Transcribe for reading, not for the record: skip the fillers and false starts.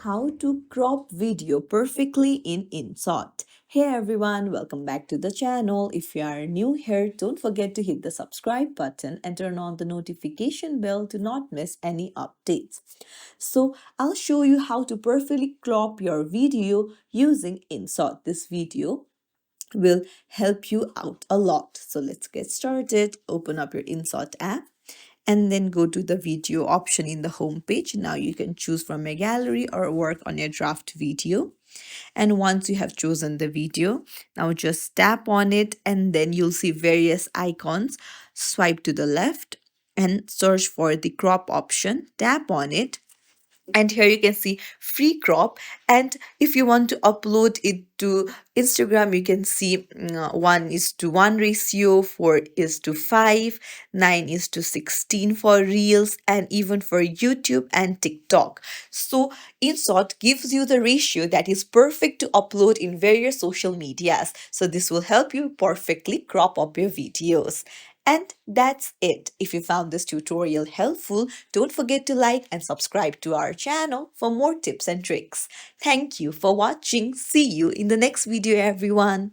how to crop video perfectly in InShot. Hey everyone, welcome back to the channel. If you are new here, don't forget to hit the subscribe button and turn on the notification bell to not miss any updates. So I'll show you how to perfectly crop your video using InShot. This video will help you out a lot. So let's get started. Open up your InShot app and then go to the video option in the home page. Now you can choose from a gallery or work on your draft video. And once you have chosen the video, now just tap on it and then you'll see various icons. Swipe to the left and search for the crop option. Tap on it and here you can see free crop, and if you want to upload it to Instagram, you can see 1:1 ratio, 4:5, 9:16 for reels, and even for YouTube and TikTok. So InShot gives you the ratio that is perfect to upload in various social medias. So this will help you perfectly crop up your videos. And that's it. If you found this tutorial helpful, don't forget to like and subscribe to our channel for more tips and tricks. Thank you for watching. See you in the next video, everyone.